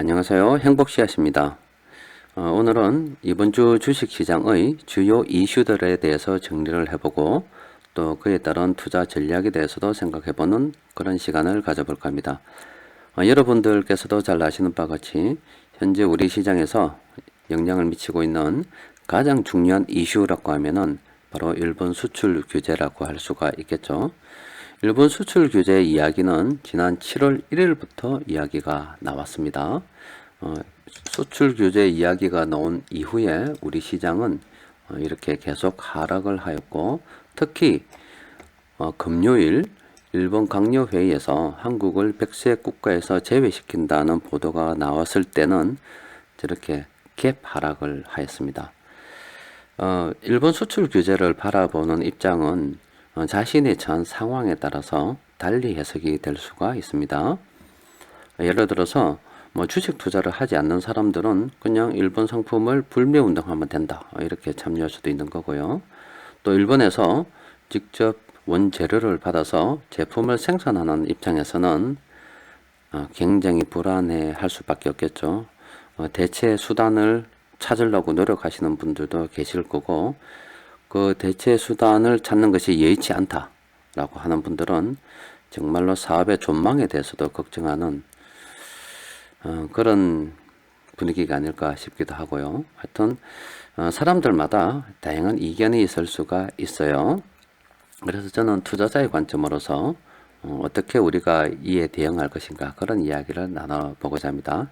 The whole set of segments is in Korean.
안녕하세요. 행복씨앗입니다. 오늘은 이번 주 주식시장의 주요 이슈들에 대해서 정리를 해보고 또 그에 따른 투자 전략에 대해서도 생각해보는 그런 시간을 가져볼까 합니다. 여러분들께서도 잘 아시는 바와 같이 현재 우리 시장에서 영향을 미치고 있는 가장 중요한 이슈라고 하면은 바로 일본 수출 규제라고 할 수가 있겠죠. 일본 수출 규제 이야기는 지난 7월 1일부터 이야기가 나왔습니다. 수출 규제 이야기가 나온 이후에 우리 시장은 이렇게 계속 하락을 하였고, 특히 금요일 일본 강요회의에서 한국을 백색 국가에서 제외시킨다는 보도가 나왔을 때는 저렇게 갭 하락을 하였습니다. 일본 수출 규제를 바라보는 입장은 자신의 처한 상황에 따라서 달리 해석이 될 수가 있습니다. 예를 들어서 주식 투자를 하지 않는 사람들은 그냥 일본 상품을 불매 운동하면 된다, 이렇게 참여할 수도 있는 거고요. 또 일본에서 직접 원재료를 받아서 제품을 생산하는 입장에서는 굉장히 불안해할 수밖에 없겠죠. 대체 수단을 찾으려고 노력하시는 분들도 계실 거고, 그 대체 수단을 찾는 것이 여의치 않다라고 하는 분들은 정말로 사업의 전망에 대해서도 걱정하는 그런 분위기가 아닐까 싶기도 하고요. 하여튼 사람들마다 다양한 이견이 있을 수가 있어요. 그래서 저는 투자자의 관점으로서 어떻게 우리가 이에 대응할 것인가, 그런 이야기를 나눠보고자 합니다.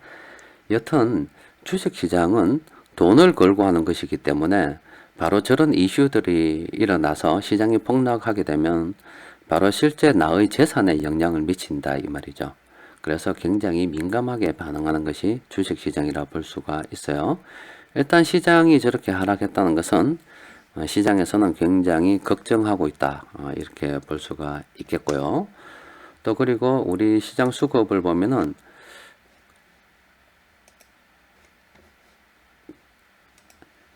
여튼 주식시장은 돈을 걸고 하는 것이기 때문에 바로 저런 이슈들이 일어나서 시장이 폭락하게 되면 바로 실제 나의 재산에 영향을 미친다, 이 말이죠. 그래서 굉장히 민감하게 반응하는 것이 주식시장이라 볼 수가 있어요. 일단 시장이 저렇게 하락했다는 것은 시장에서는 굉장히 걱정하고 있다, 이렇게 볼 수가 있겠고요. 또 그리고 우리 시장 수급을 보면은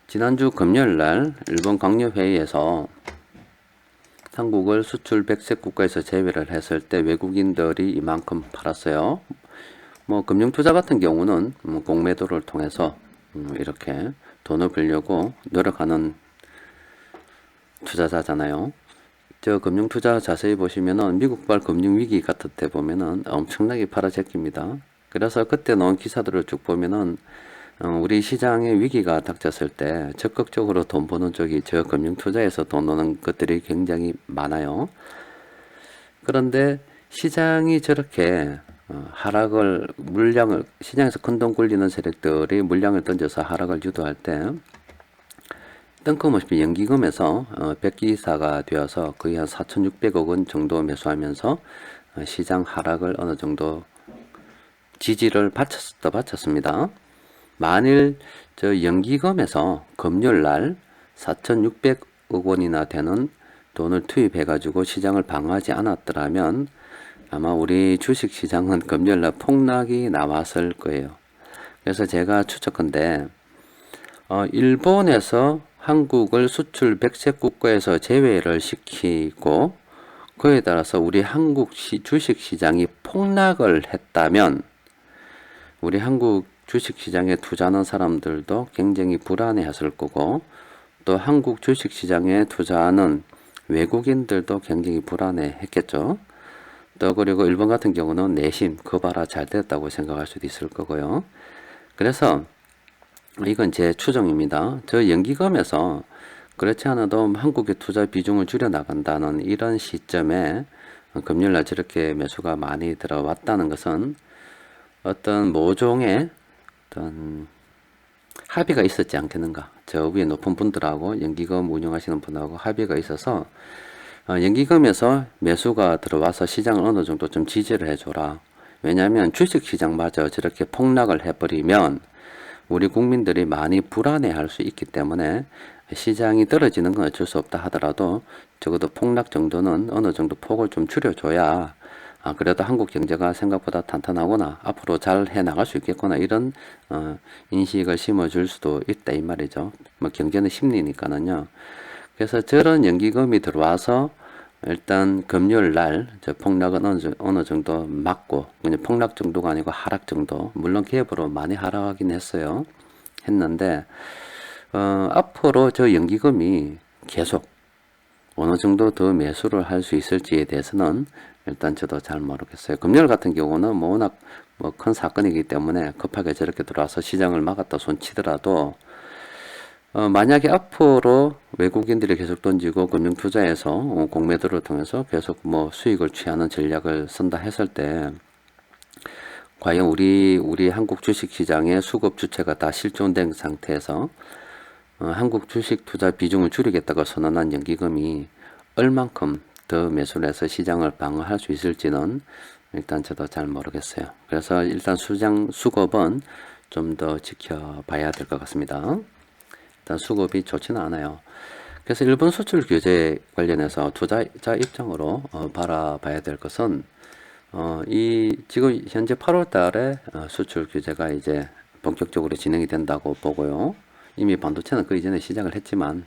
지난주 금요일날 일본 강요회의에서 한국을 수출 백색 국가에서 제외를 했을 때 외국인들이 이만큼 팔았어요. 금융투자 같은 경우는 공매도를 통해서 이렇게 돈을 벌려고 노력하는 투자자잖아요. 저 금융투자 자세히 보시면은 미국발 금융위기 같을 때 보면은 엄청나게 팔아제낍니다. 그래서 그때 나온 기사들을 쭉 보면은 우리 시장에 위기가 닥쳤을 때 적극적으로 돈 버는 쪽이 저 금융투자에서 돈 버는 것들이 굉장히 많아요. 그런데 시장이 저렇게 시장에서 큰 돈 굴리는 세력들이 물량을 던져서 하락을 유도할 때 뜬금없이 연기금에서 백기사가 되어서 거의 한 4,600억 원 정도 매수하면서 시장 하락을 어느 정도 지지를 바쳤습니다. 만일 저 연기금에서 금요일날 4,600억 원이나 되는 돈을 투입해가지고 시장을 방어하지 않았더라면 아마 우리 주식시장은 금요일날 폭락이 나왔을 거예요. 그래서 제가 추측컨대 일본에서 한국을 수출 백색 국가에서 제외를 시키고 그에 따라서 우리 한국 주식시장이 폭락을 했다면 우리 한국 주식시장에 투자하는 사람들도 굉장히 불안해했을 거고, 또 한국 주식시장에 투자하는 외국인들도 굉장히 불안해했겠죠. 또 그리고 일본 같은 경우는 내심 그 봐라 잘 됐다고 생각할 수도 있을 거고요. 그래서 이건 제 추정입니다. 저 연기금에서 그렇지 않아도 한국의 투자 비중을 줄여나간다는 이런 시점에 금요일날 저렇게 매수가 많이 들어왔다는 것은 어떤 모종의 어떤 합의가 있었지 않겠는가. 저 위에 높은 분들하고 연기금 운영하시는 분하고 합의가 있어서 연기금에서 매수가 들어와서 시장을 어느 정도 좀 지지를 해줘라. 왜냐하면 주식시장마저 저렇게 폭락을 해버리면 우리 국민들이 많이 불안해할 수 있기 때문에 시장이 떨어지는 건 어쩔 수 없다 하더라도 적어도 폭락 정도는 어느 정도 폭을 좀 줄여줘야 그래도 한국 경제가 생각보다 탄탄하구나, 앞으로 잘 해나갈 수 있겠구나, 이런 인식을 심어줄 수도 있다, 이 말이죠. 경제는 심리니까는요. 그래서 저런 연기금이 들어와서 일단 금요일 날 저 폭락은 어느 정도 맞고, 그냥 폭락 정도가 아니고 하락 정도, 물론 기업으로 많이 하락하긴 했는데 앞으로 저 연기금이 계속 어느 정도 더 매수를 할 수 있을지에 대해서는 일단 저도 잘 모르겠어요. 금요일 같은 경우는 뭐 워낙 뭐 큰 사건이기 때문에 급하게 저렇게 들어와서 시장을 막았다 손치더라도 만약에 앞으로 외국인들이 계속 던지고 금융투자에서 공매도를 통해서 계속 뭐 수익을 취하는 전략을 쓴다 했을 때 과연 우리 한국 주식시장의 수급 주체가 다 실존된 상태에서 한국 주식 투자 비중을 줄이겠다고 선언한 연기금이 얼만큼 더 매수를 해서 시장을 방어할 수 있을지는 일단 저도 잘 모르겠어요. 그래서 일단 수급은 좀 더 지켜봐야 될 것 같습니다. 일단 수급이 좋지는 않아요. 그래서 일본 수출 규제 관련해서 투자자 입장으로 바라봐야 될 것은 이 지금 현재 8월 달에 수출 규제가 이제 본격적으로 진행이 된다고 보고요. 이미 반도체는 그 이전에 시작을 했지만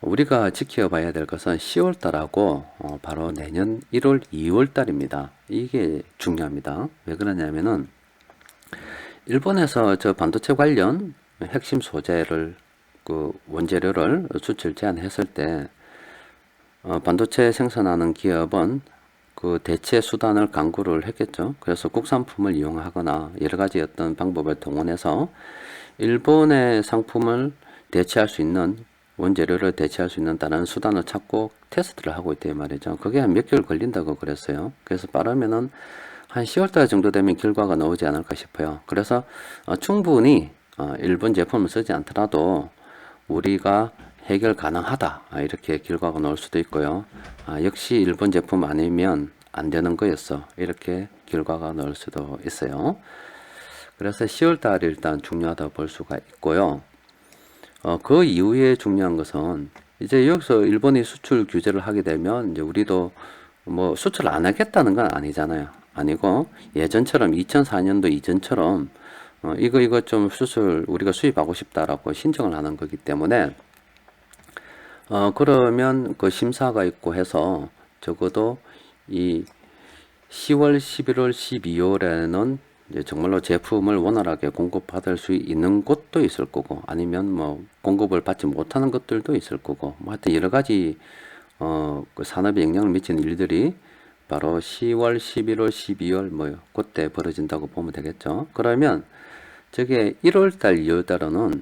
우리가 지켜봐야 될 것은 10월 달하고 바로 내년 1월, 2월 달입니다. 이게 중요합니다. 왜 그러냐면은 일본에서 저 반도체 관련 핵심 소재를 그 원재료를 수출 제한했을 때 반도체 생산하는 기업은 그 대체 수단을 강구를 했겠죠. 그래서 국산품을 이용하거나 여러 가지 어떤 방법을 동원해서 일본의 상품을 대체할 수 있는 원재료를 대체할 수 있는 다른 수단을 찾고 테스트를 하고 있단 말이죠. 그게 한 몇 개월 걸린다고 그랬어요. 그래서 빠르면은 한 10월달 정도 되면 결과가 나오지 않을까 싶어요. 그래서 충분히 일본 제품을 쓰지 않더라도 우리가 해결 가능하다 이렇게 결과가 나올 수도 있고요. 역시 일본 제품 아니면 안 되는 거였어 이렇게 결과가 나올 수도 있어요. 그래서 10월달이 일단 중요하다고 볼 수가 있고요. 그 이후에 중요한 것은 이제 여기서 일본이 수출 규제를 하게 되면 이제 우리도 뭐 수출 안 하겠다는 건 아니잖아요. 아니고 예전처럼 2004년도 이전처럼 이거 좀 수술 우리가 수입하고 싶다라고 신청을 하는 거기 때문에 그러면 그 심사가 있고 해서 적어도 이 10월, 11월, 12월에는 이제 정말로 제품을 원활하게 공급받을 수 있는 곳도 있을 거고 아니면 뭐 공급을 받지 못하는 것들도 있을 거고 뭐 하여튼 여러 가지 그 산업에 영향을 미치는 일들이 바로 10월, 11월, 12월 뭐 그때 벌어진다고 보면 되겠죠. 그러면 저게 1월달, 2월달은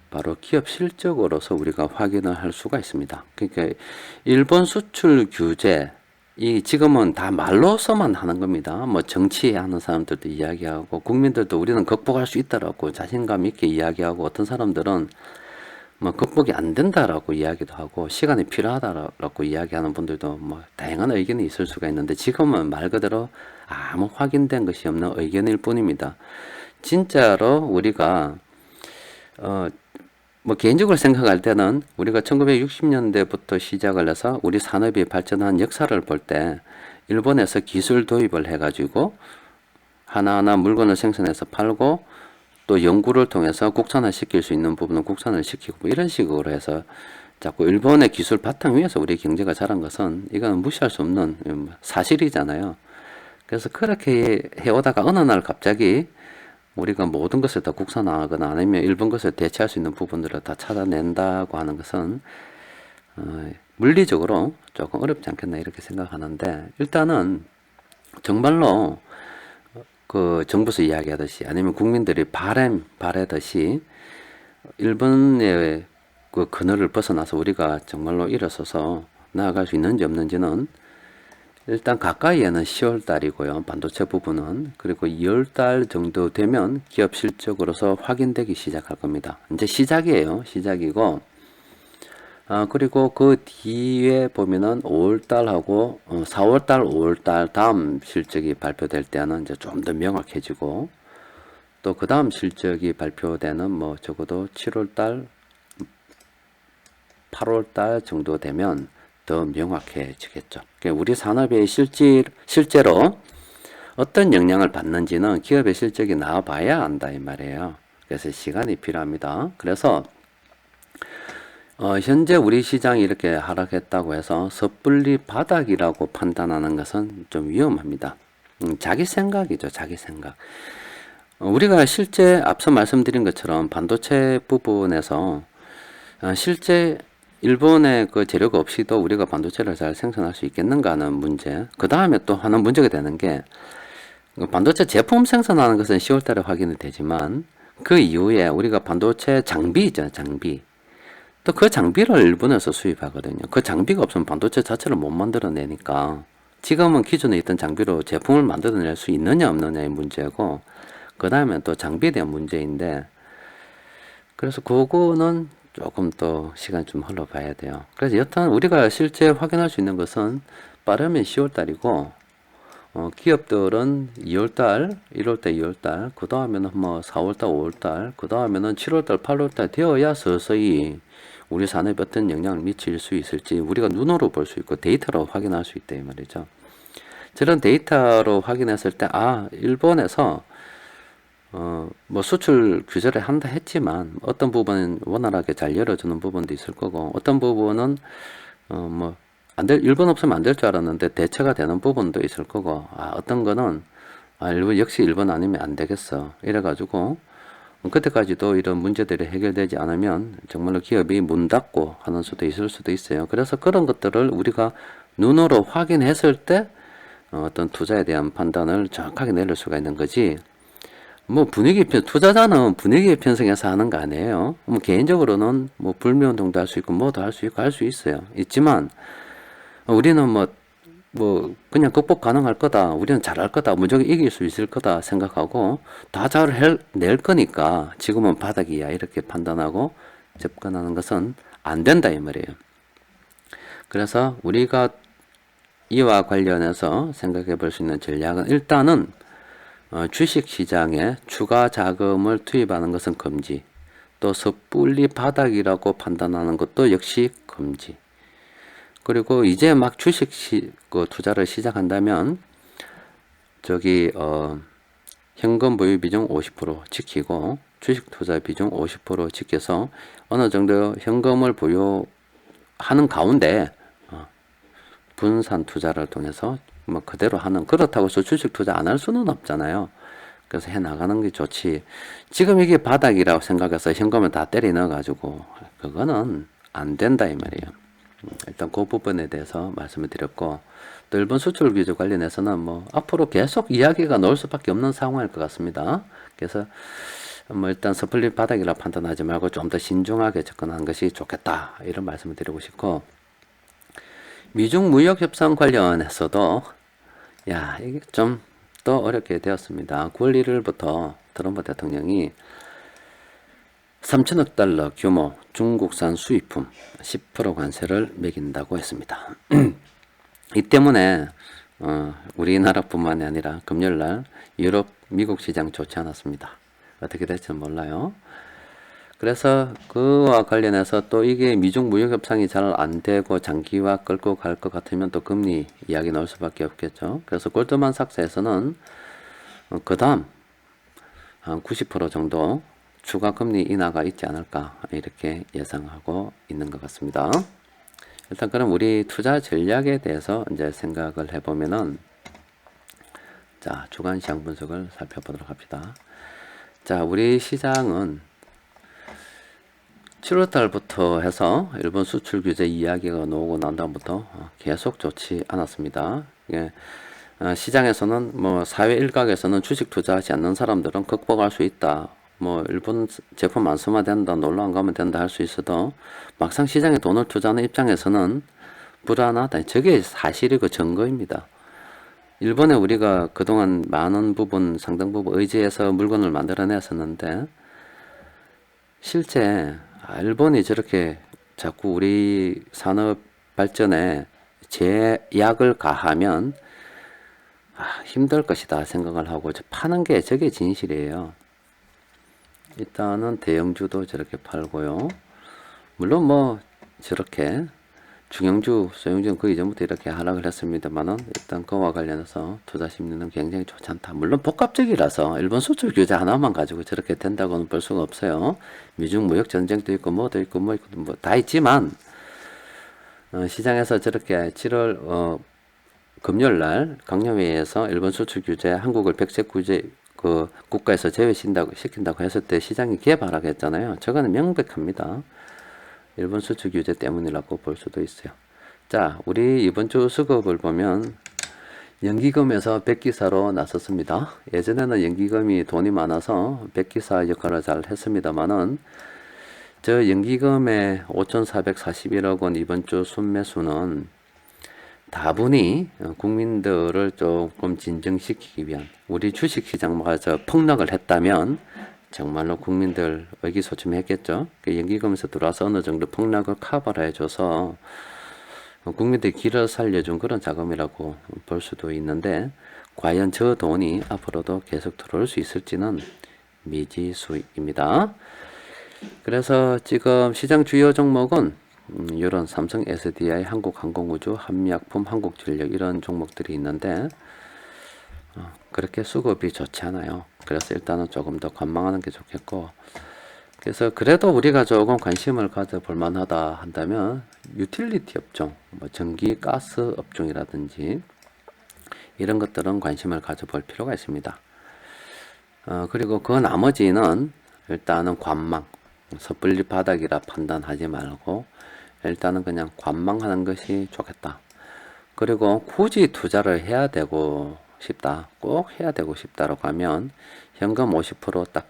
바로 기업 실적으로서 우리가 확인을 할 수가 있습니다. 그러니까 일본 수출 규제 이 지금은 다 말로서만 하는 겁니다. 뭐 정치하는 사람들도 이야기하고 국민들도 우리는 극복할 수 있다라고 자신감 있게 이야기하고 어떤 사람들은 뭐 극복이 안 된다라고 이야기도 하고 시간이 필요하다라고 이야기하는 분들도 뭐 다양한 의견이 있을 수가 있는데 지금은 말 그대로 아무 확인된 것이 없는 의견일 뿐입니다. 진짜로 우리가 뭐 개인적으로 생각할 때는 우리가 1960년대부터 시작을 해서 우리 산업이 발전한 역사를 볼 때 일본에서 기술 도입을 해가지고 하나하나 물건을 생산해서 팔고 또 연구를 통해서 국산화 시킬 수 있는 부분은 국산을 시키고 뭐 이런 식으로 해서 자꾸 일본의 기술 바탕 위에서 우리 경제가 자란 것은 이건 무시할 수 없는 사실이잖아요. 그래서 그렇게 해오다가 어느 날 갑자기 우리가 모든 것을 다 국산화하거나 아니면 일본 것을 대체할 수 있는 부분들을 다 찾아낸다고 하는 것은 물리적으로 조금 어렵지 않겠나 이렇게 생각하는데 일단은 정말로 그 정부에서 이야기하듯이 아니면 국민들이 바라듯이 일본의 그 그늘을 벗어나서 우리가 정말로 일어서서 나아갈 수 있는지 없는지는 일단 가까이에는 10월 달이고요. 반도체 부분은. 그리고 2월 달 정도 되면 기업 실적으로서 확인되기 시작할 겁니다. 이제 시작이에요. 시작이고 그리고 그 뒤에 보면은 5월 달하고 4월 달, 5월 달 다음 실적이 발표될 때는 이제 좀 더 명확해지고 또 그 다음 실적이 발표되는 뭐 적어도 7월 달, 8월 달 정도 되면 더 명확해지겠죠. 우리 산업의 실제로 어떤 영향을 받는지는 기업의 실적이 나와봐야 안다 이 말이에요. 그래서 시간이 필요합니다. 그래서 현재 우리 시장이 이렇게 하락했다고 해서 섣불리 바닥이라고 판단하는 것은 좀 위험합니다. 자기 생각이죠, 자기 생각. 우리가 실제 앞서 말씀드린 것처럼 반도체 부분에서 실제 일본의 그 재료가 없이도 우리가 반도체를 잘 생산할 수 있겠는가 하는 문제. 그 다음에 또 하나 문제가 되는 게 반도체 제품 생산하는 것은 10월 달에 확인이 되지만 그 이후에 우리가 반도체 장비 있잖아요, 장비. 또 그 장비를 일본에서 수입하거든요. 그 장비가 없으면 반도체 자체를 못 만들어내니까 지금은 기존에 있던 장비로 제품을 만들어낼 수 있느냐 없느냐의 문제고 그 다음에 또 장비에 대한 문제인데 그래서 그거는 조금 또 시간 좀 흘러봐야 돼요. 그래서 여튼 우리가 실제 확인할 수 있는 것은 빠르면 10월 달이고 기업들은 2월달, 1월달, 2월달, 그 다음에는 뭐 4월달, 5월달, 그 다음에는 7월달, 8월달 되어야 서서히 우리 산업에 어떤 영향을 미칠 수 있을지 우리가 눈으로 볼 수 있고 데이터로 확인할 수 있다 이 말이죠. 저런 데이터로 확인했을 때 일본에서 뭐 수출 규제를 한다 했지만 어떤 부분은 원활하게 잘 열어주는 부분도 있을 거고 어떤 부분은 뭐 일본 없으면 안 될 줄 알았는데 대처가 되는 부분도 있을 거고 어떤 거는 역시 일본 아니면 안 되겠어 이래가지고 그때까지도 이런 문제들이 해결되지 않으면 정말로 기업이 문 닫고 하는 수도 있을 수도 있어요. 그래서 그런 것들을 우리가 눈으로 확인했을 때 어떤 투자에 대한 판단을 정확하게 내릴 수가 있는 거지. 뭐 투자자는 분위기에 편성해서 하는 거 아니에요. 뭐 개인적으로는 뭐 불매운동도 할 수 있고 뭐도 할 수 있고 할 수 있어요. 있지만 우리는 뭐 그냥 극복 가능할 거다. 우리는 잘할 거다. 무조건 이길 수 있을 거다 생각하고 다 잘 낼 거니까 지금은 바닥이야 이렇게 판단하고 접근하는 것은 안 된다 이 말이에요. 그래서 우리가 이와 관련해서 생각해 볼 수 있는 전략은 일단은 주식 시장에 추가 자금을 투입하는 것은 금지. 또 섣불리 바닥이라고 판단하는 것도 역시 금지. 그리고 이제 막 주식 투자를 시작한다면 현금 보유 비중 50% 지키고 주식 투자 비중 50% 지켜서 어느 정도 현금을 보유하는 가운데 분산 투자를 통해서 뭐 그대로 하는 그렇다고 해서 주식 투자 안 할 수는 없잖아요. 그래서 해 나가는 게 좋지. 지금 이게 바닥이라고 생각해서 현금을 다 때려 넣어 가지고 그거는 안 된다 이 말이에요. 일단 그 부분에 대해서 말씀을 드렸고 또 일본 수출 규제 관련해서는 뭐 앞으로 계속 이야기가 나올 수밖에 없는 상황일 것 같습니다. 그래서 뭐 일단 섣불리 바닥이라 판단하지 말고 좀 더 신중하게 접근하는 것이 좋겠다 이런 말씀을 드리고 싶고 미중 무역 협상 관련해서도 이게 좀 더 어렵게 되었습니다. 9월 1일부터 트럼프 대통령이 3천억 달러 규모 중국산 수입품 10% 관세를 매긴다고 했습니다. 이 때문에 우리나라뿐만이 아니라 금요일날 유럽, 미국 시장 좋지 않았습니다. 어떻게 될지는 몰라요. 그래서 그와 관련해서 또 이게 미중 무역 협상이 잘 안 되고 장기화 끌고 갈 것 같으면 또 금리 이야기 나올 수밖에 없겠죠. 그래서 골드만삭스에서는 그 다음 한 90% 정도 추가 금리 인하가 있지 않을까 이렇게 예상하고 있는 것 같습니다. 일단 그럼 우리 투자 전략에 대해서 이제 생각을 해보면은 자 주간 시장 분석을 살펴보도록 합시다. 자 우리 시장은 7월 달부터 해서 일본 수출 규제 이야기가 나오고 난 다음부터 계속 좋지 않았습니다. 시장에서는 뭐 사회 일각에서는 주식 투자하지 않는 사람들은 극복할 수 있다. 뭐 일본 제품 안 쓰면 된다. 놀러 안 가면 된다 할 수 있어도 막상 시장에 돈을 투자하는 입장에서는 불안하다. 저게 사실이고 증거입니다. 일본에 우리가 그동안 많은 부분 상당 부분 의지해서 물건을 만들어냈었는데 실제 일본이 저렇게 자꾸 우리 산업 발전에 제약을 가하면 힘들 것이다 생각을 하고 파는 게 저게 진실이에요. 일단은 대형주도 저렇게 팔고요. 물론 뭐 저렇게 중형주, 소형주는 그 이전부터 이렇게 하락을 했습니다만은 일단 그와 관련해서 투자 심리는 굉장히 좋지 않다. 물론 복합적이라서 일본 수출 규제 하나만 가지고 저렇게 된다고는 볼 수가 없어요. 미중 무역 전쟁도 있고 뭐도 있고 뭐 다 있지만 시장에서 저렇게 7월 금요일 날 강령회의에서 일본 수출 규제 한국을 백색 규제 그 국가에서 시킨다고 했을 때 시장이 개발하겠잖아요. 저거는 명백합니다. 일본 수출 규제 때문이라고 볼 수도 있어요. 자, 우리 이번 주 수급을 보면 연기금에서 백기사로 나섰습니다. 예전에는 연기금이 돈이 많아서 백기사 역할을 잘 했습니다만은 저 연기금의 5,441억 원 이번 주 순매수는 다분히 국민들을 조금 진정시키기 위한 우리 주식시장마저 폭락을 했다면 정말로 국민들 의기소침했겠죠. 연기금에서 들어와서 어느 정도 폭락을 커버를 해줘서 국민들이 길을 살려준 그런 자금이라고 볼 수도 있는데 과연 저 돈이 앞으로도 계속 들어올 수 있을지는 미지수입니다. 그래서 지금 시장 주요 종목은 이런 삼성 SDI, 한국항공우주, 한미약품, 한국전력 이런 종목들이 있는데 그렇게 수급이 좋지 않아요. 그래서 일단은 조금 더 관망하는 게 좋겠고, 그래서 그래도 우리가 조금 관심을 가져볼 만하다 한다면 유틸리티 업종, 뭐 전기, 가스 업종이라든지 이런 것들은 관심을 가져볼 필요가 있습니다. 그리고 그 나머지는 일단은 관망, 섣불리 바닥이라 판단하지 말고 일단은 그냥 관망하는 것이 좋겠다. 그리고 굳이 투자를 해야 되고 싶다, 꼭 해야 되고 싶다라고 하면 현금 50%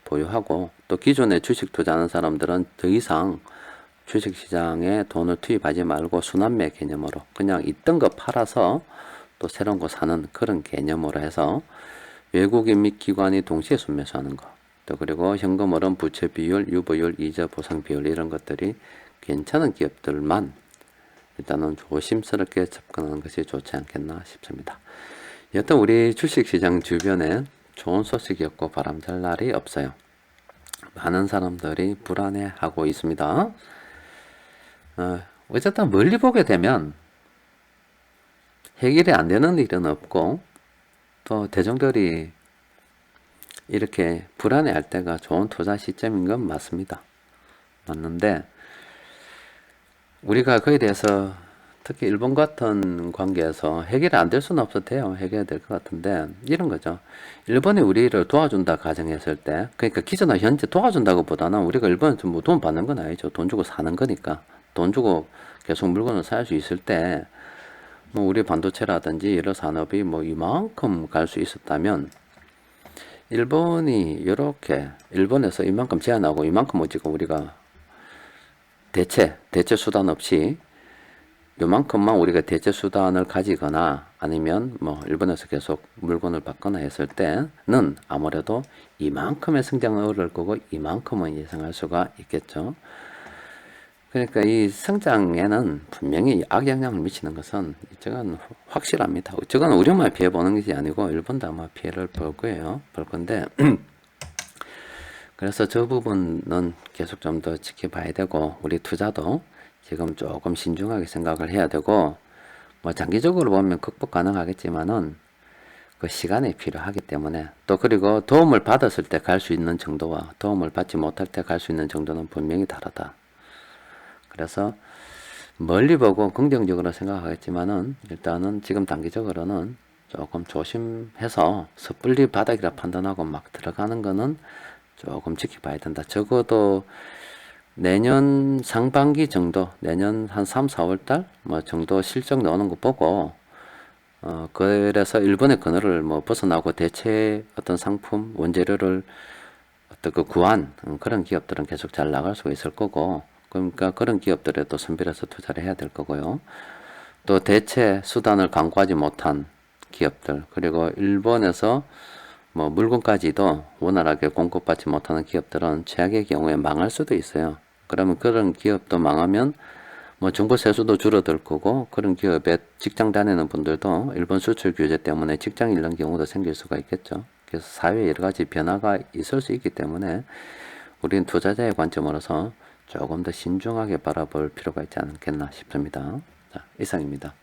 보유하고, 또 기존에 주식 투자하는 사람들은 더 이상 주식시장에 돈을 투입하지 말고 순환매 개념으로 그냥 있던 거 팔아서 또 새로운 거 사는 그런 개념으로 해서 외국인 및 기관이 동시에 순매수하는 거, 또 그리고 현금으로는 부채 비율, 유보율, 이자 보상 비율 이런 것들이 괜찮은 기업들만 일단은 조심스럽게 접근하는 것이 좋지 않겠나 싶습니다. 여튼 우리 주식시장 주변에 좋은 소식이 없고 바람잘 날이 없어요. 많은 사람들이 불안해하고 있습니다. 어쨌든 멀리 보게 되면 해결이 안 되는 일은 없고, 또 대중들이 이렇게 불안해할 때가 좋은 투자 시점인 건 맞습니다. 맞는데 우리가 그에 대해서 특히 일본 같은 관계에서 해결이 안 될 수는 없어도 돼요. 해결이 될 것 같은데 이런 거죠. 일본이 우리를 도와준다 가정했을 때, 그러니까 기존과 현재 도와준다고 보다는 우리가 일본에 좀 뭐 돈 받는 건 아니죠. 돈 주고 사는 거니까. 돈 주고 계속 물건을 살 수 있을 때, 뭐 우리 반도체라든지 여러 산업이 뭐 이만큼 갈 수 있었다면, 일본이 이렇게 일본에서 이만큼 제한하고 이만큼 지금 우리가 대체 수단 없이 요만큼만 우리가 대체 수단을 가지거나 아니면 뭐 일본에서 계속 물건을 받거나 했을 때는 아무래도 이만큼의 성장을 얻을 거고 이만큼은 예상할 수가 있겠죠. 그러니까 이 성장에는 분명히 악영향을 미치는 것은 저건 확실합니다. 저건 우리만 피해 보는 것이 아니고 일본도 아마 피해를 볼 거예요. 볼 건데 그래서 저 부분은 계속 좀 더 지켜봐야 되고, 우리 투자도 지금 조금 신중하게 생각을 해야 되고, 뭐 장기적으로 보면 극복 가능하겠지만은 그 시간이 필요하기 때문에, 또 그리고 도움을 받았을 때 갈 수 있는 정도와 도움을 받지 못할 때 갈 수 있는 정도는 분명히 다르다. 그래서 멀리 보고 긍정적으로 생각하겠지만은 일단은 지금 단기적으로는 조금 조심해서 섣불리 바닥이라 판단하고 막 들어가는 거는 조금 지켜봐야 된다. 적어도 내년 상반기 정도, 내년 한 3, 4월 달 뭐 정도 실적 나오는 거 보고, 그래서 일본의 그늘을 뭐 벗어나고 대체 어떤 상품, 원재료를 어떤 그 구한 그런 기업들은 계속 잘 나갈 수가 있을 거고, 그러니까 그런 기업들에 또 선별해서 투자를 해야 될 거고요. 또 대체 수단을 강구하지 못한 기업들, 그리고 일본에서 뭐 물건까지도 원활하게 공급받지 못하는 기업들은 최악의 경우에 망할 수도 있어요. 그러면 그런 기업도 망하면 뭐 정부 세수도 줄어들 거고, 그런 기업에 직장 다니는 분들도 일본 수출 규제 때문에 직장 잃는 경우도 생길 수가 있겠죠. 그래서 사회에 여러 가지 변화가 있을 수 있기 때문에 우리는 투자자의 관점으로서 조금 더 신중하게 바라볼 필요가 있지 않겠나 싶습니다. 자, 이상입니다.